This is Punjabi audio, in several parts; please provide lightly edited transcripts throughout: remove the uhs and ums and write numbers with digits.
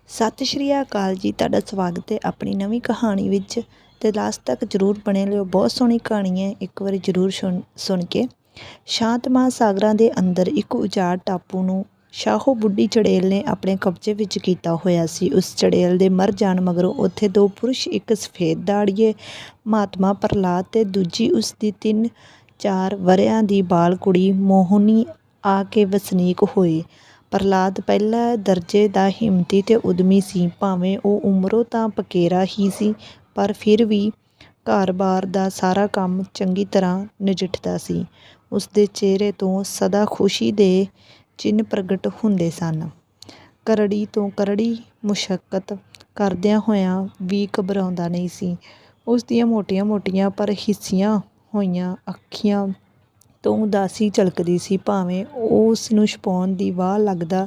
ਸਤਿ ਸ਼੍ਰੀ ਅਕਾਲ ਜੀ। ਤੁਹਾਡਾ ਸਵਾਗਤ ਹੈ ਆਪਣੀ ਨਵੀਂ ਕਹਾਣੀ ਵਿੱਚ ਅਤੇ ਲਾਸਟ ਤੱਕ ਜ਼ਰੂਰ ਬਣੇ ਲਿਓ। ਬਹੁਤ ਸੋਹਣੀ ਕਹਾਣੀ ਹੈ, ਇੱਕ ਵਾਰੀ ਜ਼ਰੂਰ ਸੁਣ ਕੇ। ਸ਼ਾਂਤ ਮਹਾਸਾਗਰਾਂ ਦੇ ਅੰਦਰ ਇੱਕ ਉਜਾੜ ਟਾਪੂ ਨੂੰ ਸ਼ਾਹੋ ਬੁੱਢੀ ਚੜੇਲ ਨੇ ਆਪਣੇ ਕਬਜ਼ੇ ਵਿੱਚ ਕੀਤਾ ਹੋਇਆ ਸੀ। ਉਸ ਚੜੇਲ ਦੇ ਮਰ ਜਾਣ ਮਗਰੋਂ ਉੱਥੇ ਦੋ ਪੁਰਸ਼, ਇੱਕ ਸਫੇਦ ਦਾੜੀਏ ਮਹਾਤਮਾ ਪ੍ਰਹਲਾਦ ਅਤੇ ਦੂਜੀ ਉਸ ਦੀ 3-4 ਵਰ੍ਹਿਆਂ ਦੀ ਬਾਲ ਕੁੜੀ ਮੋਹਨੀ ਆ ਕੇ ਵਸਨੀਕ ਹੋਏ। ਪ੍ਰਹਲਾਦ ਪਹਿਲੇ ਦਰਜੇ ਦਾ ਹਿੰਮਤੀ ਅਤੇ ਉਦਮੀ ਸੀ। ਭਾਵੇਂ ਉਹ ਉਮਰੋਂ ਤਾਂ ਪਕੇਰਾ ਹੀ ਸੀ, ਪਰ ਫਿਰ ਵੀ ਘਰ-ਬਾਰ ਦਾ ਸਾਰਾ ਕੰਮ ਚੰਗੀ ਤਰ੍ਹਾਂ ਨਜਿੱਠਦਾ ਸੀ। ਉਸਦੇ ਚਿਹਰੇ ਤੋਂ ਸਦਾ ਖੁਸ਼ੀ ਦੇ ਚਿੰਨ੍ਹ ਪ੍ਰਗਟ ਹੁੰਦੇ ਸਨ। ਕਰੜੀ ਤੋਂ ਕਰੜੀ ਮੁਸ਼ੱਕਤ ਕਰਦਿਆਂ ਹੋਇਆਂ ਵੀ ਘਬਰਾਉਂਦਾ ਨਹੀਂ ਸੀ। ਉਸਦੀਆਂ ਮੋਟੀਆਂ-ਮੋਟੀਆਂ ਪਰ ਹਿੱਸੀਆਂ ਹੋਈਆਂ ਅੱਖੀਆਂ ਤੋਂ ਉਦਾਸੀ ਝਲਕਦੀ ਸੀ। ਭਾਵੇਂ ਉਹ ਉਸਨੂੰ ਛੁਪਾਉਣ ਦੀ ਵਾਹ ਲੱਗਦਾ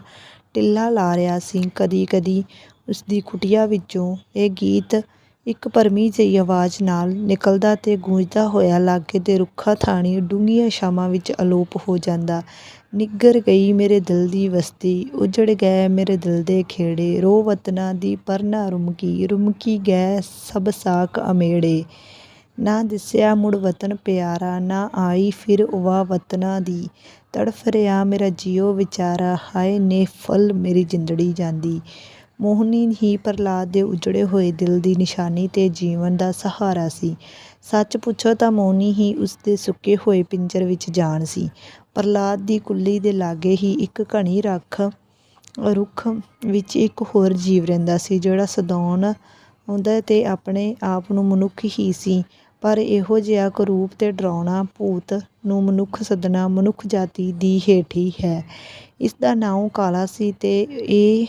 ਟਿੱਲਾ ਲਾ ਰਿਹਾ ਸੀ। ਕਦੀ-ਕਦੀ ਉਸਦੀ ਕੁਟੀਆ ਵਿੱਚੋਂ ਇਹ ਗੀਤ ਇੱਕ ਭਰਮੀ ਜਿਹੀ ਆਵਾਜ਼ ਨਾਲ ਨਿਕਲਦਾ ਅਤੇ ਗੂੰਜਦਾ ਹੋਇਆ ਲਾਗੇ ਦੇ ਰੁੱਖਾਂ ਥਾਣੀ ਡੂੰਘੀਆਂ ਛਾਵਾਂ ਵਿੱਚ ਅਲੋਪ ਹੋ ਜਾਂਦਾ। ਨਿੱਘਰ ਗਈ ਮੇਰੇ ਦਿਲ ਦੀ ਬਸਤੀ, ਉਜੜ ਗਏ ਮੇਰੇ ਦਿਲ ਦੇ ਖੇੜੇ। ਰੋ ਵਤਨਾਂ ਦੀ ਪਰ ਨਾ ਰੁਮਕੀ, ਰੁਮਕੀ ਗਏ ਸਭ ਸਾਕ ਅਮੇੜੇ। ਨਾ ਦਿਸਿਆ ਮੁੜ ਵਤਨ ਪਿਆਰਾ, ਨਾ ਆਈ ਫਿਰ ਉਵਾ ਵਤਨਾਂ ਦੀ। ਤੜਫ ਰਿਹਾ ਮੇਰਾ ਜੀਓ ਵਿਚਾਰਾ, ਹਾਏ ਨਿਹਫਲ ਮੇਰੀ ਜਿੰਦੜੀ ਜਾਂਦੀ। ਮੋਹਨੀ ਹੀ ਪ੍ਰਹਲਾਦ ਦੇ ਉਜੜੇ ਹੋਏ ਦਿਲ ਦੀ ਨਿਸ਼ਾਨੀ ਤੇ ਜੀਵਨ ਦਾ ਸਹਾਰਾ ਸੀ। ਸੱਚ ਪੁੱਛੋ ਤਾਂ ਮੋਹਨੀ ਹੀ ਉਸਦੇ ਸੁੱਕੇ ਹੋਏ ਪਿੰਜਰ ਵਿੱਚ ਜਾਨ ਸੀ। ਪ੍ਰਹਲਾਦ ਦੀ ਕੁੱਲੀ ਦੇ ਲਾਗੇ ਹੀ ਇੱਕ ਘਣੀ ਰੁੱਖ ਵਿੱਚ ਇੱਕ ਹੋਰ ਜੀਵ ਰਹਿੰਦਾ ਸੀ, ਜਿਹੜਾ ਸਤਾਉਣ ਆਉਂਦਾ ਤੇ ਆਪਣੇ ਆਪ ਨੂੰ ਮਨੁੱਖ ਹੀ ਸੀ। ਪਰ ਇਹੋ ਜਿਹਾ ਕਰੂਪ ਤੇ ਡਰਾਉਣਾ ਭੂਤ ਨੂੰ ਮਨੁੱਖ ਸੱਦਣਾ ਮਨੁੱਖ ਜਾਤੀ ਦੀ ਹੇਠੀ ਹੈ। ਇਸਦਾ ਨਾਉਂ ਕਾਲਾ ਸੀ ਤੇ ਇਹ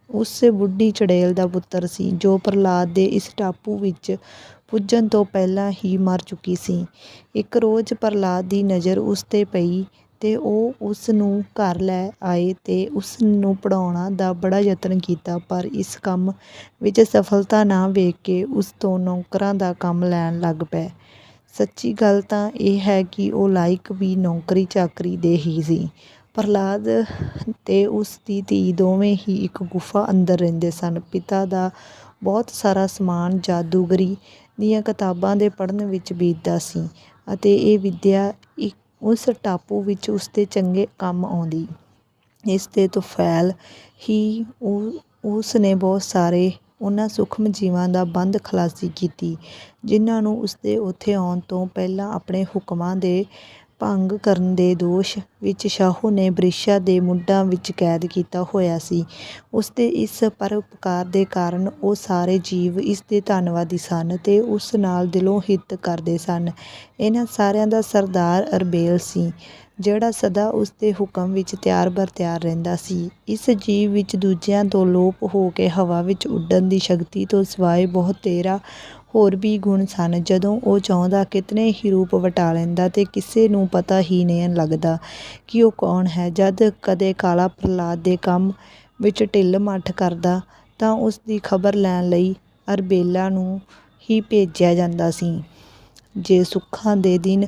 ਉਸ ਬੁੱਢੀ ਚੜੇਲ ਦਾ ਪੁੱਤਰ ਸੀ, ਜੋ ਪ੍ਰਹਲਾਦ ਦੇ ਇਸ ਟਾਪੂ ਵਿੱਚ ਪੁੱਜਣ ਤੋਂ ਪਹਿਲਾਂ ਹੀ ਮਰ ਚੁੱਕੀ ਸੀ। ਇੱਕ ਰੋਜ਼ ਪ੍ਰਹਲਾਦ ਦੀ ਨਜ਼ਰ ਉਸ 'ਤੇ ਪਈ ਤੇ ਉਹ ਉਸ ਨੂੰ ਘਰ ਲੈ ਆਏ ਤੇ ਉਸ ਨੂੰ ਪੜ੍ਹਾਉਣ ਦਾ ਬੜਾ ਯਤਨ ਕੀਤਾ, ਪਰ ਇਸ ਕੰਮ ਵਿੱਚ ਸਫਲਤਾ ਨਾ ਵੇਖ ਕੇ ਉਸ ਤੋਂ ਨੌਕਰਾਂ ਦਾ ਕੰਮ ਲੈਣ ਲੱਗ ਪਏ। ਸੱਚੀ ਗੱਲ ਤਾਂ ਇਹ ਹੈ ਕਿ ਉਹ ਲਾਇਕ ਵੀ ਨੌਕਰੀ-ਚਾਕਰੀ ਦੇ ਹੀ ਸੀ। ਪ੍ਰਹਲਾਦ ਤੇ ਉਸ ਦੀ ਧੀ ਦੋਵੇਂ ਹੀ ਇੱਕ ਗੁਫਾ ਅੰਦਰ ਰਹਿੰਦੇ ਸਨ। ਪਿਤਾ ਦਾ ਬਹੁਤ ਸਾਰਾ ਸਮਾਨ ਜਾਦੂਗਰੀ ਦੀਆਂ ਕਿਤਾਬਾਂ ਦੇ ਪੜ੍ਹਨ ਵਿੱਚ ਬੀਤਦਾ ਸੀ ਅਤੇ ਇਹ ਵਿੱਦਿਆ ਉਸ ਟਾਪੂ ਵਿੱਚ ਉਸਦੇ ਚੰਗੇ ਕੰਮ ਆਉਂਦੀ। ਇਸ ਦੇ ਤੁਫੈਲ ਹੀ ਉਸ ਨੇ ਬਹੁਤ ਸਾਰੇ ਉਹਨਾਂ ਸੂਖਮ ਜੀਵਾਂ ਦਾ ਬੰਦ ਖਲਾਸੀ ਕੀਤੀ, ਜਿਨ੍ਹਾਂ ਨੂੰ ਉਸਦੇ ਉੱਥੇ ਆਉਣ ਤੋਂ ਪਹਿਲਾਂ ਆਪਣੇ ਹੁਕਮਾਂ ਦੇ ਭੰਗ ਕਰਨ ਦੇ ਦੋਸ਼ ਵਿੱਚ ਸ਼ਾਹੋ ਨੇ ਬ੍ਰਿਸ਼ਾ ਦੇ ਮੁੱਢਾਂ ਵਿੱਚ ਕੈਦ ਕੀਤਾ ਹੋਇਆ ਸੀ। ਉਸਦੇ ਇਸ ਪਰਉਪਕਾਰ ਦੇ ਕਾਰਨ ਉਹ ਸਾਰੇ ਜੀਵ ਇਸਦੇ ਧੰਨਵਾਦੀ ਸਨ ਤੇ ਉਸ ਨਾਲ ਦਿਲੋਂ ਹਿੱਤ ਕਰਦੇ ਸਨ। ਇਹਨਾਂ ਸਾਰਿਆਂ ਦਾ ਸਰਦਾਰ ਅਰਬੇਲ ਸੀ, ਜਿਹੜਾ ਸਦਾ ਉਸਦੇ ਹੁਕਮ ਵਿੱਚ ਤਿਆਰ-ਬਰ-ਤਿਆਰ ਰਹਿੰਦਾ ਸੀ। ਇਸ ਜੀਵ ਵਿੱਚ ਦੂਜਿਆਂ ਤੋਂ ਲੋਪ ਹੋ ਕੇ ਹਵਾ ਵਿੱਚ ਉੱਡਣ ਦੀ ਸ਼ਕਤੀ ਤੋਂ ਸਿਵਾਏ ਬਹੁਤੇਰਾ ਹੋਰ ਵੀ ਗੁਣ ਸਨ। ਜਦੋਂ ਉਹ ਚਾਹੁੰਦਾ ਕਿਤਨੇ ਹੀ ਰੂਪ ਵਟਾ ਲੈਂਦਾ ਤੇ ਕਿਸੇ ਨੂੰ ਪਤਾ ਹੀ ਨਹੀਂ ਲੱਗਦਾ ਕਿ ਉਹ ਕੌਣ ਹੈ। ਜਦ ਕਦੇ ਕਾਲਾ ਪ੍ਰਹਲਾਦ ਦੇ ਕੰਮ ਵਿੱਚ ਢਿੱਲ-ਮੱਠ ਕਰਦਾ ਤਾਂ ਉਸ ਦੀ ਖ਼ਬਰ ਲੈਣ ਲਈ ਅਰਬੇਲਾ ਨੂੰ ਹੀ ਭੇਜਿਆ ਜਾਂਦਾ ਸੀ। ਜੇ ਸੁੱਖਾਂ ਦੇ ਦਿਨ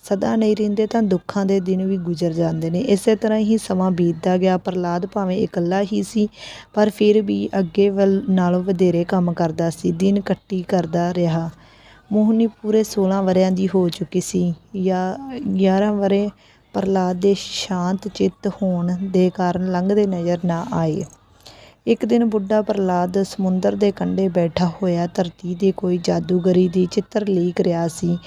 ਸਦਾ ਨਹੀਂ ਰਹਿੰਦੇ ਤਾਂ ਦੁੱਖਾਂ ਦੇ ਦਿਨ ਵੀ ਗੁਜ਼ਰ ਜਾਂਦੇ ਨੇ। ਇਸੇ ਤਰ੍ਹਾਂ ਹੀ ਸਮਾਂ ਬੀਤਦਾ ਗਿਆ। ਪ੍ਰਹਲਾਦ ਭਾਵੇਂ ਇਕੱਲਾ ਹੀ ਸੀ, ਪਰ ਫਿਰ ਵੀ ਅੱਗੇ ਨਾਲੋਂ ਵਧੇਰੇ ਕੰਮ ਕਰਦਾ ਸੀ। ਦਿਨ ਕੱਟੀ ਕਰਦਾ ਰਿਹਾ। ਮੋਹਨੀ ਪੂਰੇ 16 ਵਰ੍ਹਿਆਂ ਦੀ ਹੋ ਚੁੱਕੀ ਸੀ। 11 ਵਰ੍ਹੇ ਪ੍ਰਹਲਾਦ ਦੇ ਸ਼ਾਂਤ ਚਿੱਤ ਹੋਣ ਦੇ ਕਾਰਨ ਲੰਘਦੇ ਨਜ਼ਰ ਨਾ ਆਏ। ਇੱਕ ਦਿਨ ਬੁੱਢਾ ਪ੍ਰਹਲਾਦ ਸਮੁੰਦਰ ਦੇ ਕੰਢੇ ਬੈਠਾ ਹੋਇਆ ਧਰਤੀ ਦੇ ਕੋਈ ਜਾਦੂਗਰੀ ਦੀ ਚਿੱਤਰ ਲੀਕ ਰਿਹਾ ਸੀ।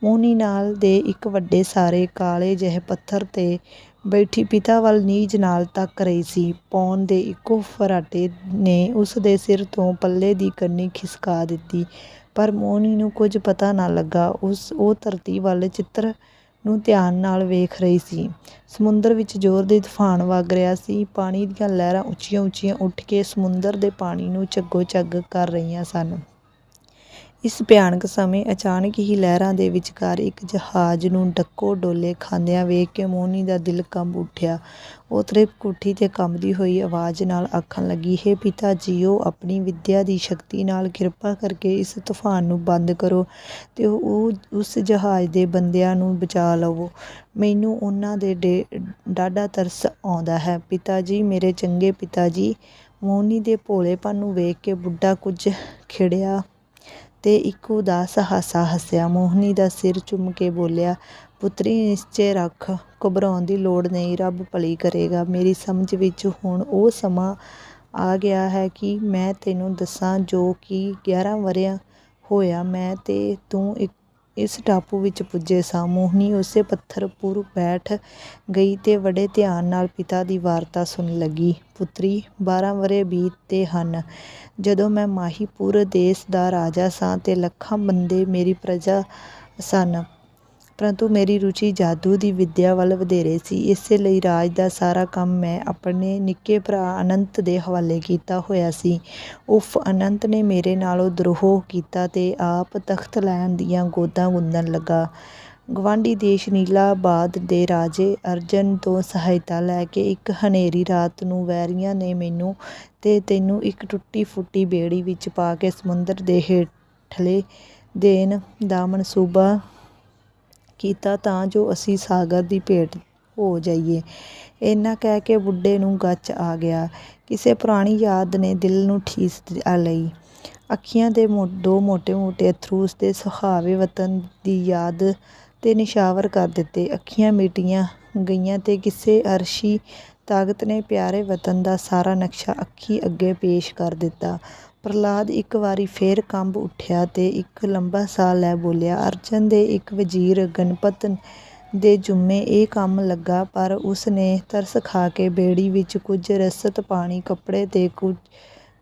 ਮੋਹਨੀ ਨਾਲ ਦੇ ਇੱਕ ਵੱਡੇ ਸਾਰੇ ਕਾਲੇ ਜਿਹੇ ਪੱਥਰ 'ਤੇ ਬੈਠੀ ਪਿਤਾ ਵੱਲ ਨੀਝ ਨਾਲ ਤੱਕ ਰਹੀ ਸੀ। ਪੌਣ ਦੇ ਇੱਕੋ ਫਰਾਟੇ ਨੇ ਉਸਦੇ ਸਿਰ ਤੋਂ ਪੱਲੇ ਦੀ ਕੰਨੀ ਖਿਸਕਾ ਦਿੱਤੀ, ਪਰ ਮੋਹਨੀ ਨੂੰ ਕੁਝ ਪਤਾ ਨਾ ਲੱਗਾ। ਉਹ ਧਰਤੀ ਵੱਲ ਚਿੱਤਰ ਨੂੰ ਧਿਆਨ ਨਾਲ ਵੇਖ ਰਹੀ ਸੀ। ਸਮੁੰਦਰ ਵਿੱਚ ਜ਼ੋਰ ਦੀ ਤੂਫਾਨ ਵਗ ਰਿਹਾ ਸੀ। ਪਾਣੀ ਦੀਆਂ ਲਹਿਰਾਂ ਉੱਚੀਆਂ-ਉੱਚੀਆਂ ਉੱਠ ਕੇ ਸਮੁੰਦਰ ਦੇ ਪਾਣੀ ਨੂੰ ਝੱਗੋ-ਝੱਗ ਕਰ ਰਹੀਆਂ ਸਨ। ਇਸ ਭਿਆਨਕ ਸਮੇਂ ਅਚਾਨਕ ਹੀ ਲਹਿਰਾਂ ਦੇ ਵਿਚਕਾਰ ਇੱਕ ਜਹਾਜ਼ ਨੂੰ ਡੱਕੋ-ਡੋਲੇ ਖਾਂਦਿਆਂ ਵੇਖ ਕੇ ਮੋਹਨੀ ਦਾ ਦਿਲ ਕੰਬ ਉੱਠਿਆ। ਉਹ ਤ੍ਰਿਪਕ ਉੱਠੀ ਤੇ ਕੰਬਦੀ ਹੋਈ ਆਵਾਜ਼ ਨਾਲ ਆਖਣ ਲੱਗੀ, ਹੇ ਪਿਤਾ ਜੀਓ, ਆਪਣੀ ਵਿੱਦਿਆ ਦੀ ਸ਼ਕਤੀ ਨਾਲ ਕਿਰਪਾ ਕਰਕੇ ਇਸ ਤੂਫਾਨ ਨੂੰ ਬੰਦ ਕਰੋ ਤੇ ਉਸ ਜਹਾਜ਼ ਦੇ ਬੰਦਿਆਂ ਨੂੰ ਬਚਾ ਲਵੋ। ਮੈਨੂੰ ਉਹਨਾਂ 'ਤੇ ਡਾਢਾ ਤਰਸ ਆਉਂਦਾ ਹੈ। ਪਿਤਾ ਜੀ, ਮੇਰੇ ਚੰਗੇ ਪਿਤਾ ਜੀ। ਮੋਹਨੀ ਦੇ ਭੋਲੇਪਨ ਨੂੰ ਵੇਖ ਕੇ ਬੁੱਢਾ ਕੁਝ ਖਿੜਿਆ ਤੇ ਇੱਕ ਉਦਾਸ ਹਾਸਾ ਹੱਸਿਆ। ਮੋਹਨੀ ਦਾ ਸਿਰ ਚੁੰਮ ਕੇ ਬੋਲਿਆ, ਪੁੱਤਰੀ ਨਿਸ਼ਚੇ ਰੱਖ, ਘਬਰਾਉਣ ਦੀ ਲੋੜ ਨਹੀਂ, ਰੱਬ ਭਲੀ ਕਰੇਗਾ। ਮੇਰੀ ਸਮਝ ਵਿੱਚ ਹੁਣ ਉਹ ਸਮਾਂ ਆ ਗਿਆ ਹੈ ਕਿ ਮੈਂ ਤੈਨੂੰ ਦੱਸਾਂ ਜੋ ਕਿ 11 ਵਰ੍ਹਿਆਂ ਹੋਇਆ ਮੈਂ ਤੇ ਤੂੰ ਇਸ ਟਾਪੂ ਵਿੱਚ ਪੁੱਜੇ ਸਾਂ। ਮੋਹਨੀ ਉਸੇ ਪੱਥਰ ਪੁਰ ਬੈਠ ਗਈ ਤੇ ਬੜੇ ਧਿਆਨ ਨਾਲ ਪਿਤਾ ਦੀ ਵਾਰਤਾ ਸੁਣਨ ਲੱਗੀ। ਪੁੱਤਰੀ, 12 ਵਰ੍ਹੇ ਬੀਤੇ ਹਨ ਜਦੋਂ ਮੈਂ ਮਾਹੀਪੁਰ ਦੇਸ ਦਾ ਰਾਜਾ ਸਾਂ ਤੇ ਲੱਖਾਂ ਬੰਦੇ ਮੇਰੀ ਪ੍ਰਜਾ ਸਨ, ਪਰੰਤੂ ਮੇਰੀ ਰੁਚੀ ਜਾਦੂ ਦੀ ਵਿੱਦਿਆ ਵੱਲ ਵਧੇਰੇ ਸੀ। ਇਸੇ ਲਈ ਰਾਜ ਦਾ ਸਾਰਾ ਕੰਮ ਮੈਂ ਆਪਣੇ ਨਿੱਕੇ ਭਰਾ ਅਨੰਤ ਦੇ ਹਵਾਲੇ ਕੀਤਾ ਹੋਇਆ ਸੀ। ਉਫ਼, ਅਨੰਤ ਨੇ ਮੇਰੇ ਨਾਲੋਂ ਦਰੋਹ ਕੀਤਾ ਤੇ ਆਪ ਤਖ਼ਤ ਲੈਣ ਦੀਆਂ ਗੋਦਾਂ ਗੁੰਦਣ ਲੱਗਾ। ਗਵਾਂਢੀ ਦੇਸ਼ ਨੀਲਾਬਾਦ ਦੇ ਰਾਜੇ ਅਰਜਨ ਤੋਂ ਸਹਾਇਤਾ ਲੈ ਕੇ ਇੱਕ ਹਨੇਰੀ ਰਾਤ ਨੂੰ ਵੈਰੀਆਂ ਨੇ ਮੈਨੂੰ ਤੇ ਤੈਨੂੰ ਇੱਕ ਟੁੱਟੀ ਫੁੱਟੀ ਬੇੜੀ ਵਿੱਚ ਪਾ ਕੇ ਸਮੁੰਦਰ ਦੇ ਹੇਠਲੇ ਦੇਣ ਦਾ ਮਨਸੂਬਾ ਕੀਤਾ ਤਾਂ ਜੋ ਅਸੀਂ ਸਾਗਰ ਦੀ ਭੇਟ ਹੋ ਜਾਈਏ। ਇੰਨਾ ਕਹਿ ਕੇ ਬੁੱਢੇ ਨੂੰ ਗੱਚ ਆ ਗਿਆ। ਕਿਸੇ ਪੁਰਾਣੀ ਯਾਦ ਨੇ ਦਿਲ ਨੂੰ ਠੀਸ ਲਈ। ਅੱਖੀਆਂ ਦੇ ਦੋ ਮੋਟੇ ਮੋਟੇ ਅੱਥਰੂ ਉਸਦੇ ਸੁਹਾਵੇ ਵਤਨ ਦੀ ਯਾਦ ਤੇ ਨਿਛਾਵਰ ਕਰ ਦਿੱਤੇ। ਅੱਖੀਆਂ ਮੀਟੀਆਂ ਗਈਆਂ ਤੇ ਕਿਸੇ ਅਰਸ਼ੀ ਤਾਕਤ ਨੇ ਪਿਆਰੇ ਵਤਨ ਦਾ ਸਾਰਾ ਨਕਸ਼ਾ ਅੱਖੀਂ ਅੱਗੇ ਪੇਸ਼ ਕਰ ਦਿੱਤਾ। ਪ੍ਰਹਲਾਦ ਇੱਕ ਵਾਰੀ ਫੇਰ ਕੰਬ ਉੱਠਿਆ ਤੇ ਇੱਕ ਲੰਬਾ ਸਾਹ ਲੈ ਬੋਲਿਆ, ਅਰਜਨ ਦੇ ਇੱਕ ਵਜ਼ੀਰ ਗਣਪਤ ਦੇ ਜੁੰਮੇ ਇਹ ਕੰਮ ਲੱਗਾ, ਪਰ ਉਸ ਨੇ ਤਰਸ ਖਾ ਕੇ ਬੇੜੀ ਵਿੱਚ ਕੁਝ ਰਸਦ ਪਾਣੀ, ਕੱਪੜੇ ਤੇ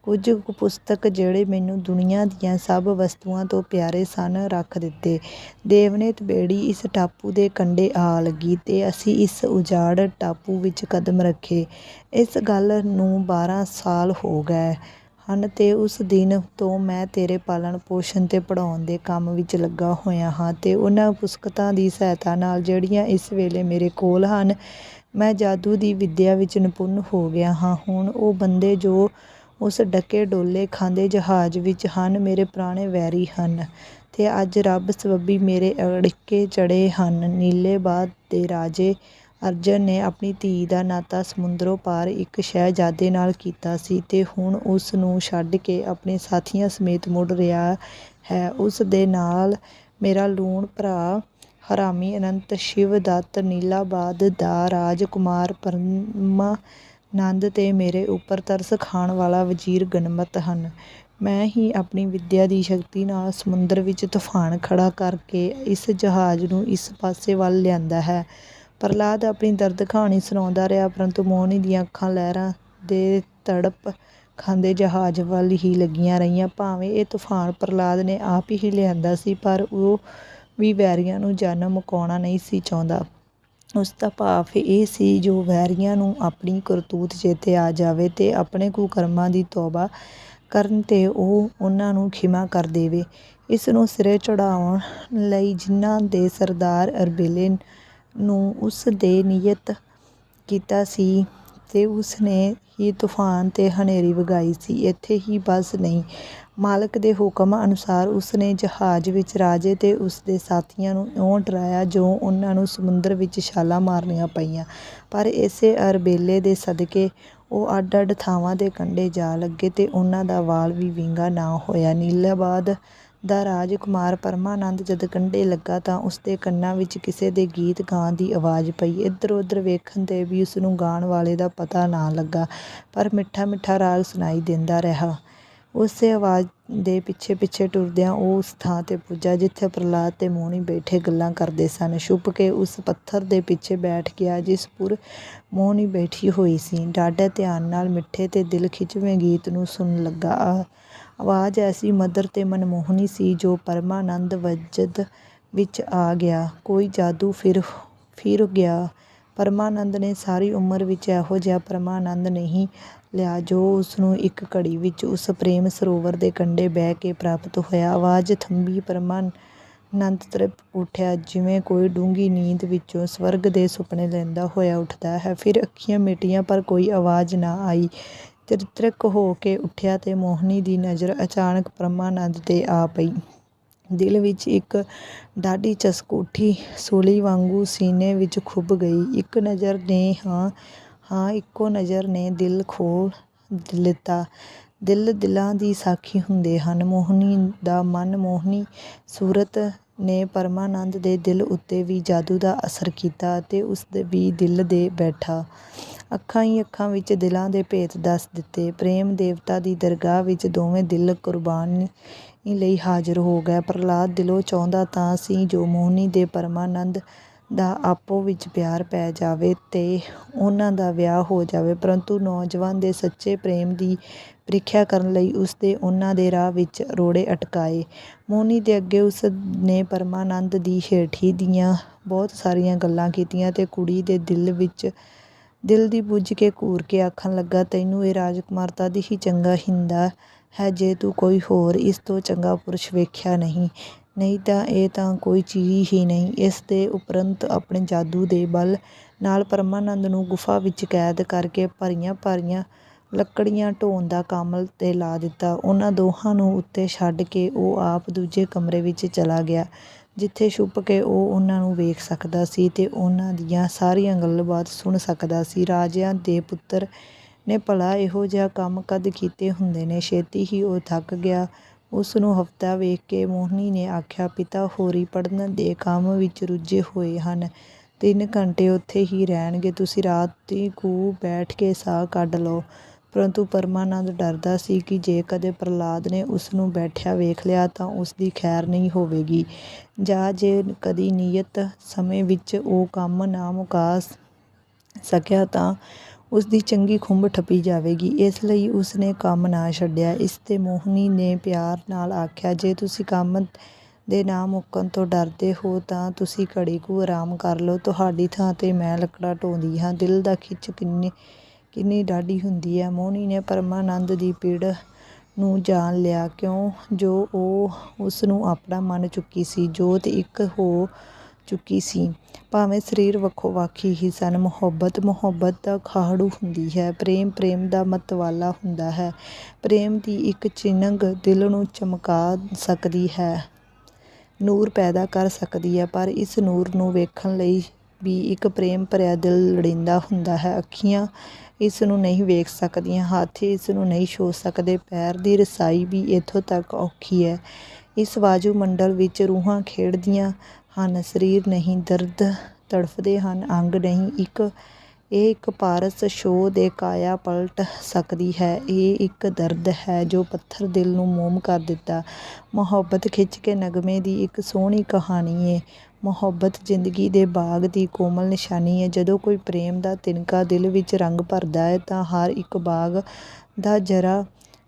ਕੁਝ ਪੁਸਤਕ ਜਿਹੜੇ ਮੈਨੂੰ ਦੁਨੀਆਂ ਦੀਆਂ ਸਭ ਵਸਤੂਆਂ ਤੋਂ ਪਿਆਰੇ ਸਨ ਰੱਖ ਦਿੱਤੇ। ਦੇਵਨੇਤ ਬੇੜੀ ਇਸ ਟਾਪੂ ਦੇ ਕੰਢੇ ਆ ਲੱਗੀ ਤੇ ਅਸੀਂ ਇਸ ਉਜਾੜ ਟਾਪੂ ਵਿੱਚ ਕਦਮ ਰੱਖੇ। ਇਸ ਗੱਲ ਨੂੰ 12 ਸਾਲ ਹੋ ਗਏ ਹਨ ਤੇ ਉਸ ਦਿਨ ਤੋਂ ਮੈਂ ਤੇਰੇ ਪਾਲਣ ਪੋਸ਼ਣ ਤੇ ਪੜ੍ਹਾਉਣ ਦੇ ਕੰਮ ਵਿੱਚ ਲੱਗਾ ਹੋਇਆ ਹਾਂ ਤੇ ਉਹਨਾਂ ਪੁਸਤਕਾਂ ਦੀ ਸਹਾਇਤਾ ਨਾਲ ਜਿਹੜੀਆਂ ਇਸ ਵੇਲੇ ਮੇਰੇ ਕੋਲ ਹਨ, ਮੈਂ ਜਾਦੂ ਦੀ ਵਿੱਦਿਆ ਵਿੱਚ ਨਿਪੁੰਨ ਹੋ ਗਿਆ ਹਾਂ। ਹੁਣ ਉਹ ਬੰਦੇ ਜੋ ਉਸ ਡਕੇ ਡੋਲੇ ਖਾਂਦੇ ਜਹਾਜ਼ ਵਿੱਚ ਹਨ, ਮੇਰੇ ਪੁਰਾਣੇ ਵੈਰੀ ਹਨ ਤੇ ਅੱਜ ਰੱਬ ਸਬੱਬੀ ਮੇਰੇ ਅੜਿੱਕੇ ਚੜ੍ਹੇ ਹਨ। ਨੀਲਾਬਾਦ ਦੇ ਰਾਜੇ ਅਰਜਨ ਨੇ ਆਪਣੀ ਧੀ ਦਾ ਨਾਤਾ ਸਮੁੰਦਰੋਂ ਪਾਰ ਇੱਕ ਸ਼ਹਿਜ਼ਾਦੇ ਨਾਲ ਕੀਤਾ ਸੀ ਤੇ ਹੁਣ ਉਸ ਨੂੰ ਛੱਡ ਕੇ ਆਪਣੇ ਸਾਥੀਆਂ ਸਮੇਤ ਮੁੜ ਰਿਹਾ ਹੈ। ਉਸ ਦੇ ਨਾਲ ਮੇਰਾ ਲੂਣ ਭਰਾ ਹਰਾਮੀ ਅਨੰਤ, ਸ਼ਿਵ ਦੱਤ, ਨੀਲਾਬਾਦ ਦਾ ਰਾਜਕੁਮਾਰ ਪਰਮਾਨੰਦ ਤੇ ਮੇਰੇ ਉੱਪਰ ਤਰਸ ਖਾਣ ਵਾਲਾ ਵਜ਼ੀਰ ਗਣਪਤ ਹਨ। ਮੈਂ ਹੀ ਆਪਣੀ ਵਿੱਦਿਆ ਦੀ ਸ਼ਕਤੀ ਨਾਲ ਸਮੁੰਦਰ ਵਿੱਚ ਤੂਫਾਨ ਖੜਾ ਕਰਕੇ ਇਸ ਜਹਾਜ਼ ਨੂੰ ਇਸ ਪਾਸੇ ਵੱਲ ਲਿਆਂਦਾ ਹੈ। ਪ੍ਰਹਲਾਦ ਆਪਣੀ ਦਰਦ ਕਹਾਣੀ ਸੁਣਾਉਂਦਾ ਰਿਹਾ, ਪਰੰਤੂ ਮੋਹਨੀ ਦੀਆਂ ਅੱਖਾਂ ਲਹਿਰਾਂ ਦੇ ਤੜਪ ਖਾਂਦੇ ਜਹਾਜ਼ ਵੱਲ ਹੀ ਲੱਗੀਆਂ ਰਹੀਆਂ। ਭਾਵੇਂ ਇਹ ਤੂਫਾਨ ਪ੍ਰਹਲਾਦ ਨੇ ਆਪ ਹੀ ਲਿਆਂਦਾ ਸੀ, ਪਰ ਉਹ ਵੀ ਵੈਰੀਆਂ ਨੂੰ ਜਾਨੋਂ ਮੁਕਾਉਣਾ ਨਹੀਂ ਸੀ ਚਾਹੁੰਦਾ। ਉਸਦਾ ਭਾਵ ਇਹ ਸੀ ਜੋ ਵੈਰੀਆਂ ਨੂੰ ਆਪਣੀ ਕਰਤੂਤ ਚੇਤੇ ਆ ਜਾਵੇ ਤੇ ਆਪਣੇ ਕੁਕਰਮਾਂ ਦੀ ਤੌਬਾ ਕਰਨ ਤੇ ਉਹ ਉਹਨਾਂ ਨੂੰ ਖਿਮਾ ਕਰ ਦੇਵੇ। ਇਸ ਨੂੰ ਸਿਰੇ ਚੜ੍ਹਾਉਣ ਲਈ ਜਿਨ੍ਹਾਂ ਦੇ ਸਰਦਾਰ ਅਰਬੇਲੇ ਨੂੰ ਉਸ ਦੇ ਨਿਯਤ ਕੀਤਾ ਸੀ ਤੇ ਉਸ ਨੇ ਹੀ ਤੂਫਾਨ ਤੇ ਹਨੇਰੀ ਵਗਾਈ ਸੀ। ਇੱਥੇ ਹੀ ਬਸ ਨਹੀਂ, ਮਾਲਕ ਦੇ ਹੁਕਮ ਅਨੁਸਾਰ ਉਸ ਨੇ ਜਹਾਜ਼ ਵਿੱਚ ਰਾਜੇ ਤੇ ਉਸ ਦੇ ਸਾਥੀਆਂ ਨੂੰ ਇਉਂ ਡਰਾਇਆ ਜੋ ਉਹਨਾਂ ਨੂੰ ਸਮੁੰਦਰ ਵਿੱਚ ਛਾਲਾਂ ਮਾਰਨੀਆਂ ਪਈਆਂ। ਪਰ ਇਸੇ ਅਰਬੇਲੇ ਦੇ ਸਦਕੇ ਉਹ ਅੱਡ ਅੱਡ ਥਾਵਾਂ ਦੇ ਕੰਢੇ ਜਾ ਲੱਗੇ ਤੇ ਉਹਨਾਂ ਦਾ ਵਾਲ ਵੀ ਵਿੰਗਾ ਨਾ ਹੋਇਆ। ਨੀਲਾਬਾਦ ਦਾ ਰਾਜਕੁਮਾਰ ਪਰਮਾਨੰਦ ਜਦ ਕੰਢੇ ਲੱਗਾ ਤਾਂ ਉਸਦੇ ਕੰਨਾਂ ਵਿੱਚ ਕਿਸੇ ਦੇ ਗੀਤ ਗਾਉਣ ਦੀ ਆਵਾਜ਼ ਪਈ। ਇੱਧਰ ਉੱਧਰ ਵੇਖਣ ਤੇ ਵੀ ਉਸਨੂੰ ਗਾਉਣ ਵਾਲੇ ਦਾ ਪਤਾ ਨਾ ਲੱਗਾ, ਪਰ ਮਿੱਠਾ ਮਿੱਠਾ ਰਾਗ ਸੁਣਾਈ ਦਿੰਦਾ ਰਿਹਾ। ਉਸੇ ਆਵਾਜ਼ ਦੇ ਪਿੱਛੇ ਪਿੱਛੇ ਟੁਰਦਿਆਂ ਉਹ ਉਸ ਥਾਂ ਤੇ ਪੁੱਜਾ ਜਿੱਥੇ ਪ੍ਰਹਲਾਦ ਤੇ ਮੋਹਨੀ ਬੈਠੇ ਗੱਲਾਂ ਕਰਦੇ ਸਨ। ਛੁਪ ਕੇ ਉਸ ਪੱਥਰ ਦੇ ਪਿੱਛੇ ਬੈਠ ਗਿਆ ਜਿਸ ਪੁਰ ਮੋਹਨੀ ਬੈਠੀ ਹੋਈ ਸੀ। ਡਾਢੇ ਧਿਆਨ ਨਾਲ ਮਿੱਠੇ ਤੇ ਦਿਲ ਖਿੱਚਵੇਂ ਗੀਤ ਨੂੰ ਸੁਣਨ ਲੱਗਾ। ਆਵਾਜ਼ ਐਸੀ ਮਧੁਰ ਤੇ ਮਨਮੋਹਣੀ ਸੀ ਜੋ ਪਰਮਾਨੰਦ ਵਜਦ ਵਿੱਚ ਆ ਗਿਆ। ਕੋਈ ਜਾਦੂ ਫਿਰ ਗਿਆ। ਪਰਮਾਨੰਦ ਨੇ ਸਾਰੀ ਉਮਰ ਵਿੱਚ ਇਹੋ ਜਿਹਾ ਪਰਮਾਨੰਦ ਨਹੀਂ ਲਿਆ ਜੋ ਉਸਨੂੰ ਇੱਕ ਘੜੀ ਵਿੱਚ ਉਸ ਪ੍ਰੇਮ ਸਰੋਵਰ ਦੇ ਕੰਢੇ ਬਹਿ ਕੇ ਪ੍ਰਾਪਤ ਹੋਇਆ। ਆਵਾਜ਼ ਥੰਮੀ। ਪਰਮਾਨੰਦ ਤ੍ਰਿਪ ਉੱਠਿਆ, ਜਿਵੇਂ ਕੋਈ ਡੂੰਘੀ ਨੀਂਦ ਵਿੱਚੋਂ ਸਵਰਗ ਦੇ ਸੁਪਨੇ ਲੈਂਦਾ ਹੋਇਆ ਉੱਠਦਾ ਹੈ। ਫਿਰ ਅੱਖੀਆਂ ਮੀਟੀਆਂ ਪਰ ਕੋਈ ਆਵਾਜ਼ ਨਾ ਆਈ। ਤਿਰਤਰਿਕ ਹੋ ਕੇ ਉੱਠਿਆ ਤੇ ਮੋਹਨੀ ਦੀ ਨਜ਼ਰ ਅਚਾਨਕ ਪਰਮਾਨੰਦ ਤੇ ਆ ਪਈ। ਦਿਲ ਵਿੱਚ ਇੱਕ ਡਾਢੀ ਚਸਕ ਉੱਠੀ, ਸੂਲੀ ਵਾਂਗੂ ਸੀਨੇ ਵਿੱਚ ਖੁੱਭ ਗਈ। ਇੱਕ ਨਜ਼ਰ ਨੇ ਇੱਕੋ ਨਜ਼ਰ ਨੇ ਦਿਲ ਖੋਲ੍ਹ ਲਿੱਤਾ। ਦਿਲ ਦਿਲਾਂ ਦੀ ਸਾਖੀ ਹੁੰਦੇ ਹਨ। ਮੋਹਣੀ ਦਾ ਮਨ ਮੋਹਣੀ ਸੂਰਤ ਨੇ ਪਰਮਾਨੰਦ ਦੇ ਦਿਲ ਉੱਤੇ ਵੀ ਜਾਦੂ ਦਾ ਅਸਰ ਕੀਤਾ ਅਤੇ ਉਸ ਦੇ ਵੀ ਦਿਲ ਦੇ ਬੈਠਾ। ਅੱਖਾਂ ਹੀ ਅੱਖਾਂ ਵਿੱਚ ਦਿਲਾਂ ਦੇ ਭੇਤ ਦੱਸ ਦਿੱਤੇ। ਪ੍ਰੇਮ ਦੇਵਤਾ ਦੀ ਦਰਗਾਹ ਵਿੱਚ ਦੋਵੇਂ ਦਿਲ ਕੁਰਬਾਨੀ ਲਈ ਹਾਜ਼ਰ ਹੋ ਗਏ। ਪ੍ਰਹਲਾਦ ਦਿਲੋਂ ਚਾਹੁੰਦਾ ਤਾਂ ਸੀ ਜੋ ਮੋਹਣੀ ਦੇ ਪਰਮਾਨੰਦ ਦਾ ਆਪੋ ਵਿੱਚ ਪਿਆਰ ਪੈ ਜਾਵੇ ਤੇ ਉਹਨਾਂ ਦਾ ਵਿਆਹ ਹੋ ਜਾਵੇ, ਪਰੰਤੂ ਨੌਜਵਾਨ ਦੇ ਸੱਚੇ ਪ੍ਰੇਮ ਦੀ ਪ੍ਰੀਖਿਆ ਕਰਨ ਲਈ ਉਸ ਦੇ ਉਹਨਾਂ ਦੇ ਰਾਹ ਵਿੱਚ ਰੋੜੇ ਅਟਕਾਏ। ਮੋਹਣੀ ਦੇ ਅੱਗੇ ਉਸ ਨੇ ਪਰਮਾਨੰਦ ਦੀ ਹੇਠੀ ਦੀਆਂ ਬਹੁਤ ਸਾਰੀਆਂ ਗੱਲਾਂ ਕੀਤੀਆਂ ਤੇ ਕੁੜੀ ਦੇ ਦਿਲ ਦੀ ਬੁੱਝ ਕੇ ਘੂਰ ਕੇ ਆਖਣ ਲੱਗਾ, ਤੈਨੂੰ ਇਹ ਰਾਜਕੁਮਾਰ ਤਦ ਹੀ ਚੰਗਾ ਹਿੰਦਾ ਹੈ ਜੇ ਤੂੰ ਕੋਈ ਹੋਰ ਇਸ ਤੋਂ ਚੰਗਾ ਪੁਰਸ਼ ਵੇਖਿਆ ਨਹੀਂ ਤਾਂ ਇਹ ਤਾਂ ਕੋਈ ਚੀਜ਼ ਹੀ ਨਹੀਂ। ਇਸ ਦੇ ਉਪਰੰਤ ਆਪਣੇ ਜਾਦੂ ਦੇ ਬਲ ਨਾਲ ਪਰਮਾਨੰਦ ਨੂੰ ਗੁਫਾ ਵਿੱਚ ਕੈਦ ਕਰਕੇ ਭਰੀਆਂ ਲੱਕੜੀਆਂ ਢੋਣ ਦਾ ਕੰਮ ਤੇ ਲਾ ਦਿੱਤਾ। ਉਹਨਾਂ ਦੋਹਾਂ ਨੂੰ ਉੱਤੇ ਛੱਡ ਕੇ ਉਹ ਆਪ ਦੂਜੇ ਕਮਰੇ ਵਿੱਚ ਚਲਾ ਗਿਆ, ਜਿੱਥੇ ਛੁਪ ਕੇ ਉਹ ਉਹਨਾਂ ਨੂੰ ਵੇਖ ਸਕਦਾ ਸੀ ਤੇ ਉਹਨਾਂ ਦੀਆਂ ਸਾਰੀਆਂ ਗੱਲਬਾਤ ਸੁਣ ਸਕਦਾ ਸੀ। ਰਾਜਿਆਂ ਦੇ ਪੁੱਤਰ ਨੇ ਭਲਾ ਇਹੋ ਜਿਹਾ ਕੰਮ ਕਦ ਕੀਤੇ ਹੁੰਦੇ ਨੇ। ਛੇਤੀ ਹੀ ਉਹ ਥੱਕ ਗਿਆ। ਉਸ ਨੂੰ ਹਫਤਾ ਵੇਖ ਕੇ ਮੋਹਣੀ ਨੇ ਆਖਿਆ, ਪਿਤਾ ਹੋਰੀ ਪੜ੍ਹਨ ਦੇ ਕੰਮ ਵਿੱਚ ਰੁੱਝੇ ਹੋਏ ਹਨ, 3 ਘੰਟੇ ਉੱਥੇ ਹੀ ਰਹਿਣਗੇ, ਤੁਸੀਂ ਰਾਤੀ ਕੁ ਬੈਠ ਕੇ ਸਾਹ ਕੱਢ ਲਓ। ਪਰੰਤੂ ਪਰਮਾਨੰਦ ਡਰਦਾ ਸੀ ਕਿ ਜੇ ਕਦੇ ਪ੍ਰਹਲਾਦ ਨੇ ਉਸ ਨੂੰ ਬੈਠਿਆ ਵੇਖ ਲਿਆ ਤਾਂ ਉਸ ਦੀ ਖੈਰ ਨਹੀਂ ਹੋਵੇਗੀ, ਜਾਂ ਜੇ ਕਦੀ ਨਿਯਤ ਸਮੇਂ ਵਿੱਚ ਉਹ ਕੰਮ ਨਾ ਮੁਕਾ ਸਕਿਆ ਤਾਂ ਉਸ ਦੀ ਚੰਗੀ ਖੁੰਬ ਠੱਪੀ ਜਾਵੇਗੀ। ਇਸ ਲਈ ਉਸ ਨੇ ਕੰਮ ਨਾ ਛੱਡਿਆ। ਇਸ ਤੇ ਮੋਹਣੀ ਨੇ ਪਿਆਰ ਨਾਲ ਆਖਿਆ, ਜੇ ਤੁਸੀਂ ਕੰਮ ਦੇ ਨਾ ਮੁੱਕਣ ਤੋਂ ਡਰਦੇ ਹੋ ਤਾਂ ਤੁਸੀਂ ਘੜੀ ਕੁ ਆਰਾਮ ਕਰ ਲਓ, ਤੁਹਾਡੀ ਥਾਂ ਤੇ ਮੈਂ ਲੱਕੜਾਂ ਢੋਂਦੀ ਹਾਂ। ਦਿਲ ਦਾ ਖਿੱਚ ਕਿੰਨੀ ਡਾਢੀ ਹੁੰਦੀ ਹੈ। ਮੋਹਣੀ ਨੇ ਪਰਮਾਨੰਦ ਦੀ ਪੀੜ ਨੂੰ ਜਾਣ ਲਿਆ, ਜੋ ਉਹ ਉਸ ਨੂੰ ਆਪਣਾ ਮੰਨ ਚੁੱਕੀ ਸੀ। ਜੋਤ ਇੱਕ ਹੋ ਚੁੱਕੀ ਸੀ, ਭਾਵੇਂ ਸਰੀਰ ਵੱਖੋ ਵੱਖ ਹੀ ਸਨ। ਮੁਹੱਬਤ ਦਾ ਖਾਹੜੂ ਹੁੰਦੀ ਹੈ। ਪ੍ਰੇਮ ਦਾ ਮਤਵਾਲਾ ਹੁੰਦਾ ਹੈ। ਪ੍ਰੇਮ ਦੀ ਇੱਕ ਚਿਣਗ ਦਿਲ ਨੂੰ ਚਮਕਾ ਸਕਦੀ ਹੈ, ਨੂਰ ਪੈਦਾ ਕਰ ਸਕਦੀ ਹੈ, ਪਰ ਇਸ ਨੂਰ ਨੂੰ ਵੇਖਣ ਲਈ ਵੀ ਇੱਕ ਪ੍ਰੇਮ ਭਰਿਆ ਦਿਲ ਲੋੜੀਂਦਾ ਹੁੰਦਾ ਹੈ। ਅੱਖੀਆਂ ਇਸ ਨੂੰ ਨਹੀਂ ਵੇਖ ਸਕਦੀਆਂ, ਹੱਥ ਇਸ ਨੂੰ ਨਹੀਂ ਛੂਹ ਸਕਦੇ, ਪੈਰ ਦੀ ਰਸਾਈ ਵੀ ਇੱਥੋਂ ਤੱਕ ਔਖੀ ਹੈ। ਇਸ ਵਾਯੂ ਮੰਡਲ ਵਿੱਚ ਰੂਹਾਂ ਖੇਡਦੀਆਂ ਹਨ, ਸਰੀਰ ਨਹੀਂ। ਦਰਦ ਤੜਫਦੇ ਹਨ, ਅੰਗ ਨਹੀਂ। ਇਹ ਇੱਕ ਪਾਰਸ ਸ਼ੋਅ ਦੇ ਕਾਇਆ ਪਲਟ ਸਕਦੀ ਹੈ। ਇਹ ਇੱਕ ਦਰਦ ਹੈ ਜੋ ਪੱਥਰ ਦਿਲ ਨੂੰ ਮੋਮ ਕਰ ਦਿੱਤਾ। ਮੁਹੱਬਤ ਖਿੱਚ ਕੇ ਨਗਮੇ ਦੀ ਇੱਕ ਸੋਹਣੀ ਕਹਾਣੀ ਏ। ਮੁਹੱਬਤ ਜ਼ਿੰਦਗੀ ਦੇ ਬਾਗ ਦੀ ਕੋਮਲ ਨਿਸ਼ਾਨੀ ਹੈ। ਜਦੋਂ ਕੋਈ ਪ੍ਰੇਮ ਦਾ ਤਿਨਕਾ ਦਿਲ ਵਿੱਚ ਰੰਗ ਭਰਦਾ ਹੈ ਤਾਂ ਹਰ ਇੱਕ ਬਾਗ ਦਾ ਜਰਾ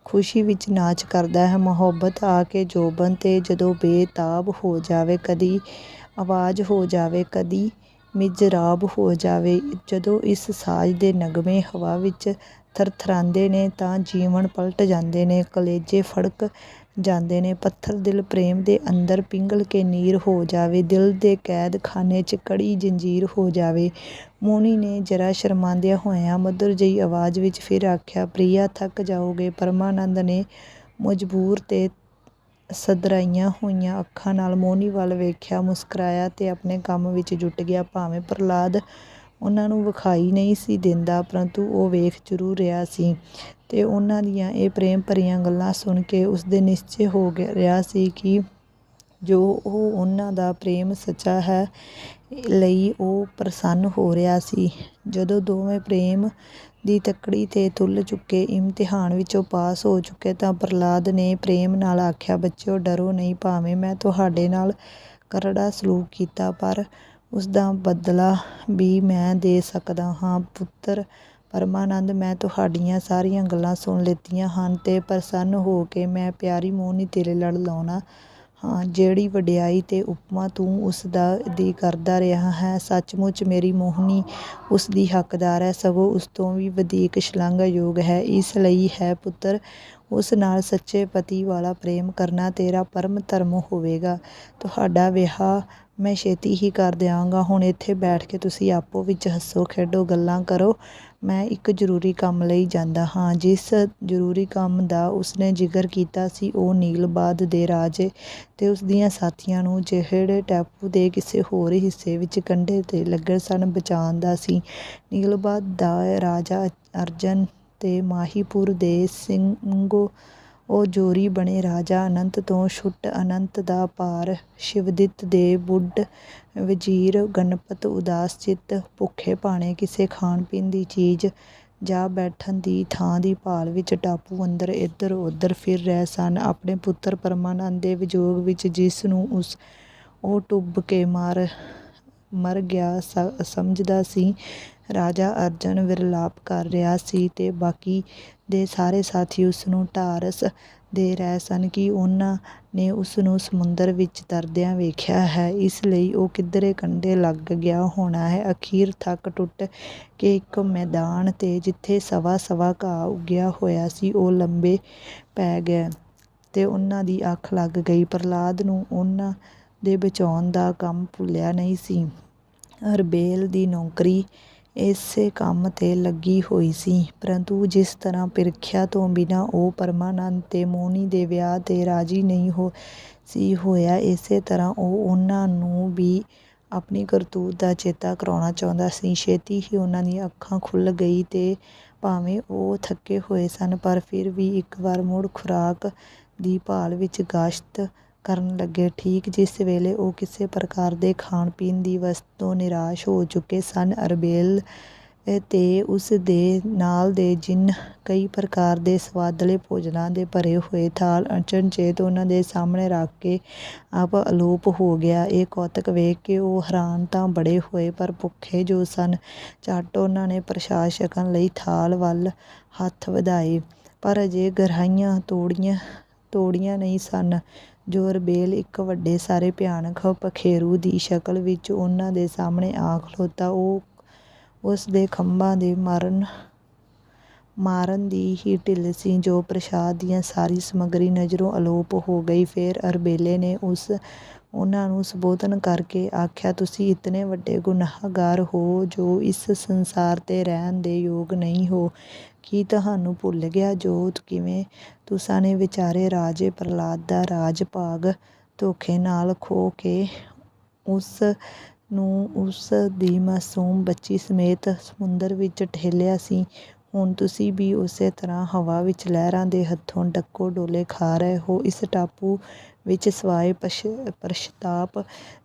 ਖੁਸ਼ੀ ਵਿੱਚ ਨਾਚ ਕਰਦਾ ਹੈ। ਮੁਹੱਬਤ ਆ ਕੇ ਜੋਬਨ ਤੇ ਜਦੋਂ ਬੇਤਾਬ ਹੋ ਜਾਵੇ, ਕਦੀ ਆਵਾਜ਼ ਹੋ ਜਾਵੇ, ਕਦੀ ਮਿਜਰਾਬ ਹੋ ਜਾਵੇ, ਜਦੋਂ ਇਸ ਸਾਜ਼ ਦੇ ਨਗਮੇ ਹਵਾ ਵਿੱਚ ਥਰਥਰਾਉਂਦੇ ਨੇ ਤਾਂ ਜੀਵਨ ਪਲਟ ਜਾਂਦੇ ਨੇ, ਕਲੇਜੇ ਫੜਕ ਜਾਂਦੇ ਨੇ। ਪੱਥਰ ਦਿਲ ਪ੍ਰੇਮ ਦੇ ਅੰਦਰ ਪਿਘਲ ਕੇ ਨੀਰ ਹੋ ਜਾਵੇ, ਦਿਲ ਦੇ ਕੈਦ ਖਾਨੇ 'ਚ ਕੜੀ ਜੰਜੀਰ ਹੋ ਜਾਵੇ। ਮੋਹਣੀ ਨੇ ਜਰਾ ਸ਼ਰਮਾਂਦਿਆਂ ਹੋਇਆਂ ਮਧੁਰ ਜਿਹੀ ਆਵਾਜ਼ ਵਿੱਚ ਫਿਰ ਆਖਿਆ, ਪ੍ਰਿਆ ਥੱਕ ਜਾਓਗੇ। ਪਰਮਾਨੰਦ ਨੇ ਮਜਬੂਰ ਤੇ ਸਦਰਾਈਆਂ ਹੋਈਆਂ ਅੱਖਾਂ ਨਾਲ ਮੋਹਣੀ ਵੱਲ ਵੇਖਿਆ, ਮੁਸਕਰਾਇਆ ਤੇ ਆਪਣੇ ਕੰਮ ਵਿੱਚ ਜੁਟ ਗਿਆ। ਭਾਵੇਂ ਪ੍ਰਹਲਾਦ ਉਹਨਾਂ ਨੂੰ ਵਿਖਾਈ ਨਹੀਂ ਸੀ ਦਿੰਦਾ, ਪਰੰਤੂ ਉਹ ਵੇਖ ਜ਼ਰੂਰ ਰਿਹਾ ਸੀ ਤੇ ਉਹਨਾਂ ਦੀਆਂ ਇਹ ਪ੍ਰੇਮ ਭਰੀਆਂ ਗੱਲਾਂ ਸੁਣ ਕੇ ਉਸ ਦੇ ਨਿਸ਼ਚੇ ਹੋ ਰਿਹਾ ਸੀ ਕਿ ਜੋ ਉਹਨਾਂ ਦਾ ਪ੍ਰੇਮ ਸੱਚਾ ਹੈ, ਲਈ ਉਹ ਪ੍ਰਸੰਨ ਹੋ ਰਿਹਾ ਸੀ। ਜਦੋਂ ਦੋਵੇਂ ਪ੍ਰੇਮ ਦੀ ਤੱਕੜੀ ਤੇ ਤੁਲ ਚੁੱਕੇ, ਇਮਤਿਹਾਨ ਵਿੱਚੋਂ ਪਾਸ ਹੋ ਚੁੱਕੇ, ਤਾਂ ਪ੍ਰਹਲਾਦ ਨੇ ਪ੍ਰੇਮ ਨਾਲ ਆਖਿਆ, ਬੱਚਿਓ ਡਰੋ ਨਹੀਂ। ਭਾਵੇਂ ਮੈਂ ਤੁਹਾਡੇ ਨਾਲ ਕਰੜਾ ਸਲੂਕ ਕੀਤਾ, ਪਰ ਉਸ ਦਾ ਬਦਲਾ ਵੀ ਮੈਂ ਦੇ ਸਕਦਾ ਹਾਂ। ਪੁੱਤਰ ਪਰਮਾਨੰਦ, ਮੈਂ ਤੁਹਾਡੀਆਂ ਸਾਰੀਆਂ ਗੱਲਾਂ ਸੁਣ ਲਿੱਤੀਆਂ ਹਨ ਤੇ ਪ੍ਰਸੰਨ ਹੋ ਕੇ ਮੈਂ ਪਿਆਰੀ ਮੋਹਣੀ ਤੇਰੇ ਲੜ ਲਾਉਣਾ ਹਾਂ। ਜਿਹੜੀ ਵਡਿਆਈ ਤੇ ਉਪਮਾ ਤੂੰ ਉਸ ਦੀ ਕਰਦਾ ਰਿਹਾ ਹੈ, ਸੱਚਮੁੱਚ ਮੇਰੀ ਮੋਹਣੀ ਉਸ ਦੀ ਹੱਕਦਾਰ ਹੈ, ਸਗੋਂ ਉਸ ਤੋਂ ਵੀ ਵਧੇਕ ਸ਼ਲਾਘਾਯੋਗ ਹੈ। ਇਸ ਲਈ ਹੈ ਪੁੱਤਰ, ਉਸ ਨਾਲ ਸੱਚੇ ਪਤੀ ਵਾਲਾ ਪ੍ਰੇਮ ਕਰਨਾ ਤੇਰਾ ਪਰਮ ਧਰਮ ਹੋਵੇਗਾ। ਤੁਹਾਡਾ ਵਿਆਹ ਮੈਂ ਛੇਤੀ ਹੀ ਕਰ ਦਿਆਂਗਾ। ਹੁਣ ਇੱਥੇ ਬੈਠ ਕੇ ਤੁਸੀਂ ਆਪੋ ਵਿੱਚ ਹੱਸੋ ਖੇਡੋ, ਗੱਲਾਂ ਕਰੋ। ਮੈਂ ਇੱਕ ਜ਼ਰੂਰੀ ਕੰਮ ਲਈ ਜਾਂਦਾ ਹਾਂ। ਜਿਸ ਜ਼ਰੂਰੀ ਕੰਮ ਦਾ ਉਸਨੇ ਜ਼ਿਕਰ ਕੀਤਾ ਸੀ, ਉਹ ਨੀਲਬਾਧ ਦੇ ਰਾਜੇ ਤੇ ਉਸ ਦੀਆਂ ਸਾਥੀਆਂ ਨੂੰ, ਜਿਹੜੇ ਟਾਪੂ ਦੇ ਕਿਸੇ ਹੋਰ ਹਿੱਸੇ ਵਿੱਚ ਕੰਢੇ ਤੇ ਲੱਗੇ ਸਨ, ਬਚਾਉਣ ਦਾ ਸੀ। ਨੀਲਬਾਧ ਦਾ ਰਾਜਾ ਅਰਜਨ ਤੇ ਮਾਹੀਪੁਰ ਦੇ ਸਿੰਘੋ ਉਹ ਜੋਰੀ ਬਣੇ ਰਾਜਾ ਅਨੰਤ ਤੋਂ ਛੁੱਟ ਅਨੰਤ ਦਾ ਭਾਰ ਸ਼ਿਵਦਿੱਤ ਦੇ ਬੁੱਢ ਵਜ਼ੀਰ ਗਣਪਤ ਉਦਾਸ ਚਿੱਤ ਭੁੱਖੇ ਭਾਣੇ ਕਿਸੇ ਖਾਣ ਪੀਣ ਦੀ ਚੀਜ਼ ਜਾਂ ਬੈਠਣ ਦੀ ਥਾਂ ਦੀ ਭਾਲ ਵਿੱਚ ਟਾਪੂ ਅੰਦਰ ਇੱਧਰ ਉੱਧਰ ਫਿਰ ਰਹੇ ਸਨ। ਆਪਣੇ ਪੁੱਤਰ ਪਰਮਾਨੰਦ ਦੇ ਵਿਯੋਗ ਵਿੱਚ ਜਿਸ ਨੂੰ ਉਹ ਡੁੱਬ ਕੇ ਮਰ ਗਿਆ ਸਮਝਦਾ ਸੀ, ਰਾਜਾ ਅਰਜਨ ਵਿਰਲਾਪ ਕਰ ਰਿਹਾ ਸੀ ਤੇ ਬਾਕੀ ਦੇ ਸਾਰੇ ਸਾਥੀ ਉਸ ਨੂੰ ਢਾਰਸ ਦੇ ਰਹੇ ਸਨ ਕਿ ਉਹਨਾਂ ਨੇ ਉਸ ਨੂੰ ਸਮੁੰਦਰ ਵਿੱਚ ਤਰਦਿਆਂ ਵੇਖਿਆ ਹੈ, ਇਸ ਲਈ ਉਹ ਕਿੱਧਰੇ ਕੰਢੇ ਲੱਗ ਗਿਆ ਹੋਣਾ ਹੈ। ਅਖੀਰ ਥੱਕ ਟੁੱਟ ਕੇ ਇੱਕ ਮੈਦਾਨ ਤੇ ਜਿੱਥੇ ਸਵਾ ਘਾਹ ਉੱਗਿਆ ਹੋਇਆ ਸੀ ਉਹ ਲੰਬੇ ਪੈ ਗਏ ਤੇ ਉਹਨਾਂ ਦੀ ਅੱਖ ਲੱਗ ਗਈ। ਪ੍ਰਹਲਾਦ ਨੂੰ ਉਹਨਾਂ ਦੇ ਬਚਾਉਣ ਦਾ ਕੰਮ ਭੁੱਲਿਆ ਨਹੀਂ ਸੀ। ਅਰਬੇਲ ਦੀ ਨੌਕਰੀ ਇਸੇ ਕੰਮ ਤੇ ਲੱਗੀ ਹੋਈ ਸੀ, ਪਰੰਤੂ ਜਿਸ ਤਰ੍ਹਾਂ ਪ੍ਰੀਖਿਆ ਤੋਂ ਬਿਨਾਂ ਉਹ ਪਰਮਾਨੰਦ ਤੇ ਮੋਹਣੀ ਦੇ ਵਿਆਹ ਤੇ ਰਾਜ਼ੀ ਨਹੀਂ ਸੀ ਹੋਇਆ, ਇਸੇ ਤਰ੍ਹਾਂ ਉਹ ਉਹਨਾਂ ਨੂੰ ਵੀ ਆਪਣੀ ਕਰਤੂਤ ਦਾ ਚੇਤਾ ਕਰਾਉਣਾ ਚਾਹੁੰਦਾ ਸੀ। ਛੇਤੀ ਹੀ ਉਹਨਾਂ ਦੀਆਂ ਅੱਖਾਂ ਖੁੱਲ੍ਹ ਗਈ ਤੇ ਭਾਵੇਂ ਉਹ ਥੱਕੇ ਹੋਏ ਸਨ, ਪਰ ਫਿਰ ਵੀ ਇੱਕ ਵਾਰ ਮੁੜ ਖੁਰਾਕ ਦੀ ਭਾਲ ਵਿੱਚ ਗਸ਼ਤ ਕਰਨ ਲੱਗੇ। ਠੀਕ ਜਿਸ ਵੇਲੇ ਉਹ ਕਿਸੇ ਪ੍ਰਕਾਰ ਦੇ ਖਾਣ ਪੀਣ ਦੀ ਵਸਤ ਤੋਂ ਨਿਰਾਸ਼ ਹੋ ਚੁੱਕੇ ਸਨ, ਅਰਬੇਲ ਤੇ ਉਸ ਦੇ ਨਾਲ ਦੇ ਜਿੰਨ ਕਈ ਪ੍ਰਕਾਰ ਦੇ ਸਵਾਦਲੇ ਭੋਜਨਾਂ ਦੇ ਭਰੇ ਹੋਏ ਥਾਲ ਅਚਨਚੇਤ ਉਹਨਾਂ ਦੇ ਸਾਹਮਣੇ ਰੱਖ ਕੇ ਆਪ ਅਲੋਪ ਹੋ ਗਿਆ। ਇਹ ਕੌਤਕ ਵੇਖ ਕੇ ਉਹ ਹੈਰਾਨ ਤਾਂ ਬੜੇ ਹੋਏ, ਪਰ ਭੁੱਖੇ ਜੋ ਸਨ, ਝੱਟ ਉਹਨਾਂ ਨੇ ਪ੍ਰਸ਼ਾਦ ਛਕਣ ਲਈ ਥਾਲ ਵੱਲ ਹੱਥ ਵਧਾਏ, ਪਰ ਅਜੇ ਗਰਾਹੀਆਂ ਤੋੜੀਆਂ ਨਹੀਂ ਸਨ ਜੋ ਅਰਬੇਲ ਇੱਕ ਵੱਡੇ ਸਾਰੇ ਭਿਆਨਕ ਪਖੇਰੂ ਦੀ ਸ਼ਕਲ ਵਿੱਚ ਉਹਨਾਂ ਦੇ ਸਾਹਮਣੇ ਆ ਖਲੋਤਾ। ਉਹ ਉਸ ਦੇ ਖੰਭਾਂ ਦੇ ਮਾਰਨ ਦੀ ਹੀ ਢਿੱਲ ਸੀ ਜੋ ਪ੍ਰਸ਼ਾਦ ਦੀਆਂ ਸਾਰੀ ਸਮੱਗਰੀ ਨਜ਼ਰੋਂ ਅਲੋਪ ਹੋ ਗਈ। ਫਿਰ ਅਰਬੇਲੇ ਨੇ ਉਹਨਾਂ ਨੂੰ ਸੰਬੋਧਨ ਕਰਕੇ ਆਖਿਆ, ਤੁਸੀਂ ਇਤਨੇ ਵੱਡੇ ਗੁਨਾਹਗਾਰ ਹੋ ਜੋ ਇਸ ਸੰਸਾਰ ਤੇ ਰਹਿਣ ਦੇ ਯੋਗ ਨਹੀਂ ਹੋ। ਕੀ ਤੁਹਾਨੂੰ ਭੁੱਲ ਗਿਆ ਜੋ ਕਿਵੇਂ ਤੁਸਾਂ ਨੇ ਵਿਚਾਰੇ ਰਾਜੇ ਪ੍ਰਹਲਾਦ ਦਾ ਰਾਜ ਭਾਗ ਧੋਖੇ ਨਾਲ ਖੋਹ ਕੇ ਉਸ ਨੂੰ ਉਸ ਦੀ ਮਾਸੂਮ ਬੱਚੀ ਸਮੇਤ ਸਮੁੰਦਰ ਵਿੱਚ ਠੇਲਿਆ ਸੀ। ਹੁਣ ਤੁਸੀਂ ਵੀ ਉਸੇ ਤਰ੍ਹਾਂ ਹਵਾ ਵਿੱਚ ਲਹਿਰਾਂ ਦੇ ਹੱਥੋਂ ਡੱਕੋ ਡੋਲੇ ਖਾ ਰਹੇ ਹੋ। ਇਸ ਟਾਪੂ ਵਿੱਚ ਸਿਵਾਏ ਪਸ਼ਚਾਤਾਪ